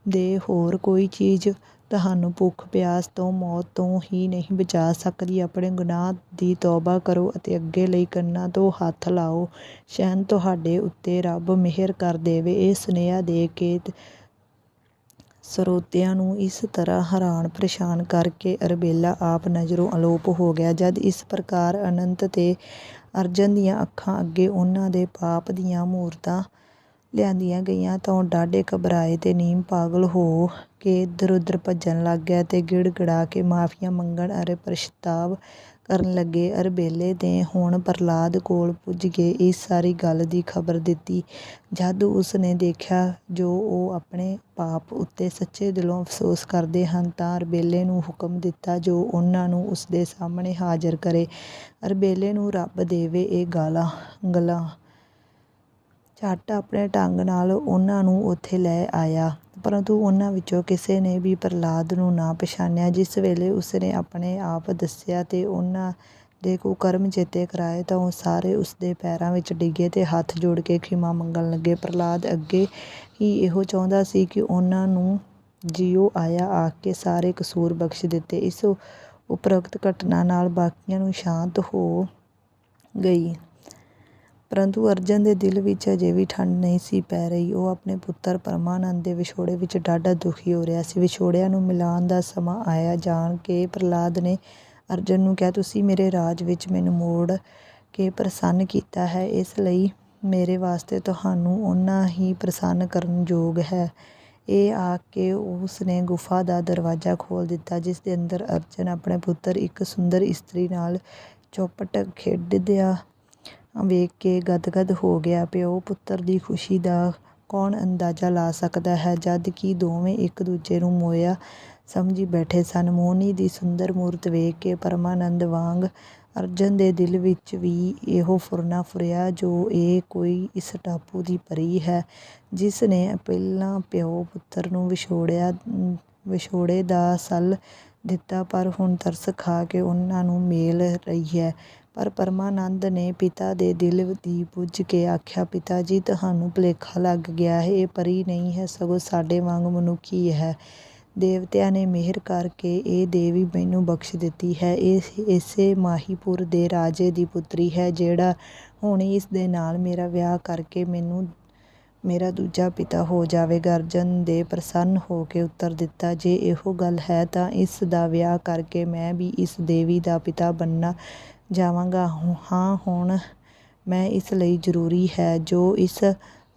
ਦੇ ਹੋਰ ਕੋਈ ਚੀਜ਼ ਤੁਹਾਨੂੰ ਭੁੱਖ ਪਿਆਸ ਤੋਂ ਮੌਤ ਤੋਂ ਹੀ ਨਹੀਂ ਬਚਾ ਸਕਦੀ। ਆਪਣੇ ਗੁਨਾਹ ਦੀ ਤੌਬਾ ਕਰੋ ਅਤੇ ਅੱਗੇ ਲਈ ਕੰਨਾਂ ਤੋਂ ਹੱਥ ਲਾਓ, ਸ਼ਾਇਦ ਤੁਹਾਡੇ ਉੱਤੇ ਰੱਬ ਮਿਹਰ ਕਰ ਦੇਵੇ। ਇਹ ਸੁਨੇਹਾ ਦੇ ਕੇ ਸਰੋਤਿਆਂ ਨੂੰ ਇਸ ਤਰ੍ਹਾਂ ਹੈਰਾਨ ਪਰੇਸ਼ਾਨ ਕਰਕੇ ਅਰਬੇਲਾ ਆਪ ਨਜ਼ਰੋਂ ਅਲੋਪ ਹੋ ਗਿਆ। ਜਦ ਇਸ ਪ੍ਰਕਾਰ ਅਨੰਤ ਤੇ ਅਰਜਨ ਦੀਆਂ ਅੱਖਾਂ ਅੱਗੇ ਉਹਨਾਂ ਦੇ ਪਾਪ ਦੀਆਂ ਮੂਰਤਾਂ ਲਿਆਂਦੀਆਂ ਗਈਆਂ ਤਾਂ ਉਹ ਡਾਢੇ ਘਬਰਾਏ ਤੇ ਨੀਮ ਪਾਗਲ ਹੋ ਕੇ ਇੱਧਰ ਉੱਧਰ ਭੱਜਣ ਲੱਗ ਗਏ ਤੇ ਗਿੜਗਿੜਾ ਕੇ ਮਾਫ਼ੀਆਂ ਮੰਗਣ ਅਤੇ ਪਛਤਾਵ ਕਰਨ ਲੱਗੇ। ਅਰਬੇਲੇ ਨੇ ਹੁਣ ਪ੍ਰਹਲਾਦ ਕੋਲ ਪੁੱਜ ਕੇ ਇਸ ਸਾਰੀ ਗੱਲ ਦੀ ਖ਼ਬਰ ਦਿੱਤੀ। ਜਦ ਉਸ ਨੇ ਦੇਖਿਆ ਜੋ ਉਹ ਆਪਣੇ ਪਾਪ ਉੱਤੇ ਸੱਚੇ ਦਿਲੋਂ ਅਫ਼ਸੋਸ ਕਰਦੇ ਹਨ, ਤਾਂ ਅਰਬੇਲੇ ਨੂੰ ਹੁਕਮ ਦਿੱਤਾ ਜੋ ਉਹਨਾਂ ਨੂੰ ਉਸ ਦੇ ਸਾਹਮਣੇ ਹਾਜ਼ਰ ਕਰੇ। ਅਰਬੇਲੇ ਨੂੰ ਰੱਬ ਦੇਵੇ ਇਹ ਗੱਲਾਂ ਝੱਟ ਆਪਣੇ ਢੰਗ ਨਾਲ ਉਹਨਾਂ ਨੂੰ ਉੱਥੇ ਲੈ ਆਇਆ, ਪਰੰਤੂ ਉਹਨਾਂ ਵਿੱਚੋਂ ਕਿਸੇ ਨੇ ਵੀ ਪ੍ਰਹਲਾਦ ਨੂੰ ਨਾ ਪਛਾਣਿਆ। ਜਿਸ ਵੇਲੇ ਉਸ ਨੇ ਆਪਣੇ ਆਪ ਦੱਸਿਆ ਤੇ ਉਹਨਾਂ ਦੇ ਕੁਕਰਮ ਚੇਤੇ ਕਰਾਏ ਤਾਂ ਉਹ ਸਾਰੇ ਉਸ ਦੇ ਪੈਰਾਂ ਵਿੱਚ ਡਿੱਗੇ ਤੇ ਹੱਥ ਜੋੜ ਕੇ ਖਿਮਾ ਮੰਗਣ ਲੱਗੇ। ਪ੍ਰਹਲਾਦ ਅੱਗੇ ਹੀ ਇਹੋ ਚਾਹੁੰਦਾ ਸੀ ਕਿ ਉਹਨਾਂ ਨੂੰ ਜੀਓ ਆਇਆ ਆਖ ਕੇ ਸਾਰੇ ਕਸੂਰ ਬਖਸ਼ ਦਿੱਤੇ। ਇਸ ਉਪਰੋਕਤ ਘਟਨਾ ਨਾਲ ਬਾਕੀਆਂ ਨੂੰ ਸ਼ਾਂਤ ਹੋ ਗਈ, ਪਰੰਤੂ ਅਰਜਨ ਦੇ ਦਿਲ ਵਿੱਚ ਅਜੇ ਵੀ ਠੰਡ ਨਹੀਂ ਸੀ ਪੈ ਰਹੀ। ਉਹ ਆਪਣੇ ਪੁੱਤਰ ਪਰਮਾਨੰਦ ਦੇ ਵਿਛੋੜੇ ਵਿੱਚ ਡਾਢਾ ਦੁਖੀ ਹੋ ਰਿਹਾ ਸੀ। ਵਿਛੋੜਿਆਂ ਨੂੰ ਮਿਲਾਣ ਦਾ ਸਮਾਂ ਆਇਆ ਜਾਣ ਕੇ ਪ੍ਰਹਲਾਦ ਨੇ ਅਰਜਨ ਨੂੰ ਕਿਹਾ, ਤੁਸੀਂ ਮੇਰੇ ਰਾਜ ਵਿੱਚ ਮੈਨੂੰ ਮੋੜ ਕੇ ਪ੍ਰਸੰਨ ਕੀਤਾ ਹੈ, ਇਸ ਲਈ ਮੇਰੇ ਵਾਸਤੇ ਤੁਹਾਨੂੰ ਓਨਾ ਹੀ ਪ੍ਰਸੰਨ ਕਰਨ ਯੋਗ ਹੈ। ਇਹ ਆਖ ਕੇ ਉਸ ਨੇ ਗੁਫਾ ਦਾ ਦਰਵਾਜ਼ਾ ਖੋਲ੍ਹ ਦਿੱਤਾ, ਜਿਸ ਦੇ ਅੰਦਰ ਅਰਜਨ ਆਪਣੇ ਪੁੱਤਰ ਇੱਕ ਸੁੰਦਰ ਇਸਤਰੀ ਨਾਲ ਚੌਪਟ ਖੇਡਦਿਆਂ ਵੇਖ ਕੇ ਗਦਗਦ ਹੋ ਗਿਆ। ਪਿਓ ਪੁੱਤਰ ਦੀ ਖੁਸ਼ੀ ਦਾ ਕੌਣ ਅੰਦਾਜ਼ਾ ਲਾ ਸਕਦਾ ਹੈ, ਜਦ ਕਿ ਦੋਵੇਂ ਇੱਕ ਦੂਜੇ ਨੂੰ ਮੋਹਿਆ ਸਮਝੀ ਬੈਠੇ ਸਨ। ਮੋਹਣੀ ਦੀ ਸੁੰਦਰ ਮੂਰਤ ਵੇਖ ਕੇ ਪਰਮਾਨੰਦ ਵਾਂਗ ਅਰਜਨ ਦੇ ਦਿਲ ਵਿੱਚ ਵੀ ਇਹੋ ਫੁਰਨਾ ਫੁਰਿਆ ਜੋ ਇਹ ਕੋਈ ਇਸ ਟਾਪੂ ਦੀ ਪਰੀ ਹੈ, ਜਿਸ ਨੇ ਪਹਿਲਾਂ ਪਿਓ ਪੁੱਤਰ ਨੂੰ ਵਿਛੋੜੇ ਦਾ ਸੱਲ ਦਿੱਤਾ, ਪਰ ਹੁਣ ਤਰਸ ਖਾ ਕੇ ਉਹਨਾਂ ਨੂੰ ਮਿਲ ਰਹੀ ਹੈ। ਪਰ ਪਰਮਾਨੰਦ ਨੇ ਪਿਤਾ ਦੇ ਦਿਲ ਦੀ ਬੁੱਝ ਕੇ ਆਖਿਆ, ਪਿਤਾ ਜੀ, ਤੁਹਾਨੂੰ ਭੁਲੇਖਾ ਲੱਗ ਗਿਆ ਹੈ। ਇਹ ਪਰੀ ਨਹੀਂ ਹੈ, ਸਗੋਂ ਸਾਡੇ ਵਾਂਗ ਮਨੁੱਖੀ ਹੈ। ਦੇਵਤਿਆਂ ਨੇ ਮਿਹਰ ਕਰਕੇ ਇਹ ਦੇਵੀ ਮੈਨੂੰ ਬਖਸ਼ ਦਿੱਤੀ ਹੈ। ਇਹ ਇਸੇ ਮਾਹੀਪੁਰ ਦੇ ਰਾਜੇ ਦੀ ਪੁੱਤਰੀ ਹੈ, ਜਿਹੜਾ ਹੁਣ ਇਸ ਦੇ ਨਾਲ ਮੇਰਾ ਵਿਆਹ ਕਰਕੇ ਮੈਨੂੰ ਮੇਰਾ ਦੂਜਾ ਪਿਤਾ ਹੋ ਜਾਵੇਗਾ। ਅਰਜਨ ਦੇ ਪ੍ਰਸੰਨ ਹੋ ਕੇ ਉੱਤਰ ਦਿੱਤਾ, ਜੇ ਇਹੋ ਗੱਲ ਹੈ ਤਾਂ ਇਸ ਦਾ ਵਿਆਹ ਕਰਕੇ ਮੈਂ ਵੀ ਇਸ ਦੇਵੀ ਦਾ ਪਿਤਾ ਬਣਨਾ ਜਾਵਾਂਗਾ। ਹਾਂ, ਹੁਣ ਮੈਂ ਇਸ ਲਈ ਜ਼ਰੂਰੀ ਹੈ ਜੋ ਇਸ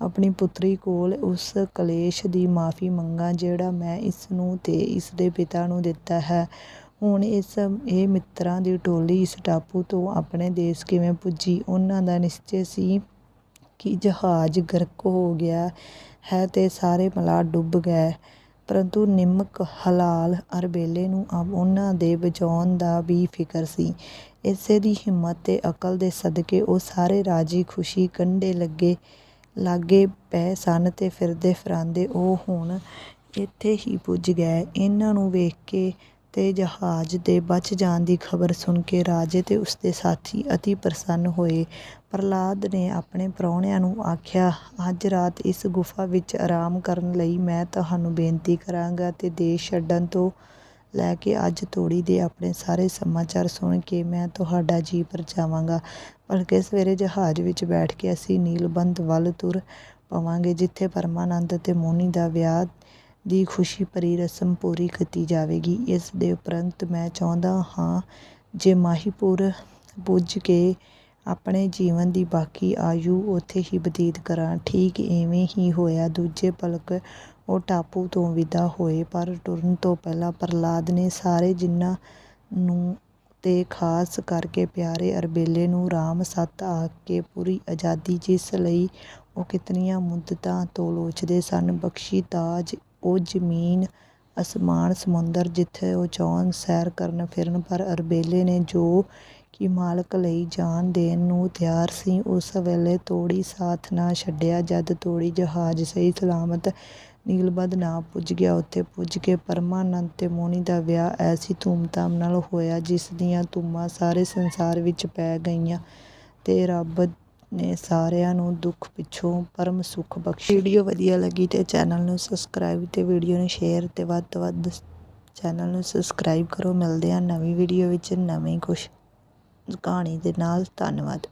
ਆਪਣੀ ਪੁੱਤਰੀ ਕੋਲ ਉਸ ਕਲੇਸ਼ ਦੀ ਮਾਫ਼ੀ ਮੰਗਾ ਜਿਹੜਾ ਮੈਂ ਇਸ ਨੂੰ ਤੇ ਇਸ ਦੇ ਪਿਤਾ ਨੂੰ ਦਿੱਤਾ ਹੈ। ਹੁਣ ਇਹ ਮਿੱਤਰਾਂ ਦੀ ਟੋਲੀ ਇਸ ਟਾਪੂ ਤੋਂ ਆਪਣੇ ਦੇਸ਼ ਕਿਵੇਂ ਪੁੱਜੀ? ਉਹਨਾਂ ਦਾ ਨਿਸ਼ਚੇ ਸੀ ਕਿ ਜਹਾਜ਼ ਗਰਕ ਹੋ ਗਿਆ ਹੈ ਤੇ ਸਾਰੇ ਮਲਾਹ ਡੁੱਬ ਗਏ, ਪਰੰਤੂ ਨਿਮਕ ਹਲਾਲ ਅਰਬੇਲੇ ਨੂੰ ਉਹਨਾਂ ਦੇ ਬਚਾਉਣ ਦਾ ਵੀ ਫਿਕਰ ਸੀ। ਇਸੇ ਦੀ ਹਿੰਮਤ ਤੇ ਅਕਲ ਦੇ ਸਦਕੇ ਉਹ ਸਾਰੇ ਰਾਜੀ ਖੁਸ਼ੀ ਕੰਢੇ ਲਾਗੇ ਪਏ ਸਨ ਤੇ ਫਿਰਦੇ ਫਿਰਾਂਦੇ ਉਹ ਹੁਣ ਇੱਥੇ ਹੀ ਪੁੱਜ ਗਏ। ਇਹਨਾਂ ਨੂੰ ਵੇਖ ਕੇ ਤੇ ਜਹਾਜ਼ ਦੇ ਬਚ ਜਾਣ ਦੀ ਖਬਰ ਸੁਣ ਕੇ ਰਾਜੇ ਤੇ ਉਸਦੇ ਸਾਥੀ ਅਤੀ ਪ੍ਰਸੰਨ ਹੋਏ। ਪ੍ਰਹਲਾਦ ਨੇ ਆਪਣੇ ਪ੍ਰਾਹੁਣਿਆਂ ਨੂੰ ਆਖਿਆ, ਅੱਜ ਰਾਤ ਇਸ ਗੁਫਾ ਵਿੱਚ ਆਰਾਮ ਕਰਨ ਲਈ ਮੈਂ ਤੁਹਾਨੂੰ ਬੇਨਤੀ ਕਰਾਂਗਾ ਤੇ ਦੇਸ਼ ਛੱਡਣ ਤੋਂ ਲੈ ਕੇ ਅੱਜ ਤੋੜੀ ਦੇ ਆਪਣੇ ਸਾਰੇ ਸਮਾਚਾਰ ਸੁਣ ਕੇ ਮੈਂ ਤੁਹਾਡਾ ਜੀ ਪਰਚਾਵਾਂਗਾ। ਭਲਕੇ ਸਵੇਰੇ ਜਹਾਜ਼ ਵਿੱਚ ਬੈਠ ਕੇ ਅਸੀਂ ਨੀਲਬੰਧ ਵੱਲ ਤੁਰ ਪਵਾਂਗੇ, ਜਿੱਥੇ ਪਰਮਾਨੰਦ ਤੇ ਮੋਹਨੀ ਦਾ ਵਿਆਹ ਦੀ ਖੁਸ਼ੀ ਭਰੀ ਰਸਮ ਪੂਰੀ ਕੀਤੀ ਜਾਵੇਗੀ। ਇਸ ਦੇ ਉਪਰੰਤ ਮੈਂ ਚਾਹੁੰਦਾ ਹਾਂ ਜੇ ਮਾਹੀਪੁਰ ਪੁੱਜ ਕੇ ਆਪਣੇ ਜੀਵਨ ਦੀ ਬਾਕੀ ਆਯੂ ਉੱਥੇ ਹੀ ਬਤੀਤ ਕਰਾਂ। ਠੀਕ ਇਵੇਂ ਹੀ ਹੋਇਆ। ਦੂਜੇ ਪਲਕ ਉਹ ਟਾਪੂ ਤੋਂ ਵਿਦਾ ਹੋਏ, ਪਰ ਟੁਰਨ ਤੋਂ ਪਹਿਲਾਂ ਪ੍ਰਹਲਾਦ ਨੇ ਸਾਰੇ ਜਿਨ੍ਹਾਂ ਨੂੰ ਤੇ ਖਾਸ ਕਰਕੇ ਪਿਆਰੇ ਅਰਬੇਲੇ ਨੂੰ ਰਾਮ ਸੱਤ ਆਖ ਕੇ ਪੂਰੀ ਆਜ਼ਾਦੀ, ਜਿਸ ਲਈ ਉਹ ਕਿਤਨੀਆਂ ਮੁੱਦਤਾਂ ਤੋਂ ਲੋਚਦੇ ਸਨ, ਬਖਸ਼ੀ। ਤਾਜ ਉਹ ਜ਼ਮੀਨ ਅਸਮਾਨ ਸਮੁੰਦਰ ਜਿੱਥੇ ਉਹ ਚਾਹੁਣ ਸੈਰ ਕਰਨ ਫਿਰਨ। ਪਰ ਅਰਬੇਲੇ ਨੇ ਜੋ ਕਿ ਮਾਲਕ ਲਈ ਜਾਨ ਦੇਣ ਨੂੰ ਤਿਆਰ ਸੀ, ਉਸ ਵੇਲੇ ਤੋੜੀ ਸਾਥ ਨਾ ਛੱਡਿਆ। ਜਦ ਤੋੜੀ ਜਹਾਜ਼ ਸਹੀ ਸਲਾਮਤ ਨੀਲਬੰਧ ਨਾ ਪੁੱਜ ਗਿਆ, ਉੱਥੇ ਪੁੱਜ ਕੇ ਪਰਮਾਨੰਦ ਤੇ ਮੋਹਨੀ ਦਾ ਵਿਆਹ ਐਸੀ ਧੂਮਧਾਮ ਨਾਲ ਹੋਇਆ ਜਿਸ ਦੀਆਂ ਧੂਮਾਂ ਸਾਰੇ ਸੰਸਾਰ ਵਿੱਚ ਪੈ ਗਈਆਂ ਤੇ ਰੱਬ ਨੇ ਸਾਰਿਆਂ ਨੂੰ ਦੁੱਖ ਪਿੱਛੋਂ ਪਰਮ ਸੁੱਖ ਬਖਸ਼ਿਆ। ਵੀਡੀਓ ਵਧੀਆ ਲੱਗੀ ਤੇ ਚੈਨਲ ਨੂੰ ਸਬਸਕ੍ਰਾਈਬ ਤੇ ਵੀਡੀਓ ਨੂੰ ਸ਼ੇਅਰ ਤੇ ਵੱਧ ਤੋਂ ਵੱਧ ਚੈਨਲ ਨੂੰ ਸਬਸਕ੍ਰਾਈਬ ਕਰੋ। ਮਿਲਦੇ ਹਾਂ ਨਵੀਂ ਵੀਡੀਓ ਵਿੱਚ ਨਵੀਂ ਕੁਛ ਕਹਾਣੀ ਦੇ ਨਾਲ। ਧੰਨਵਾਦ।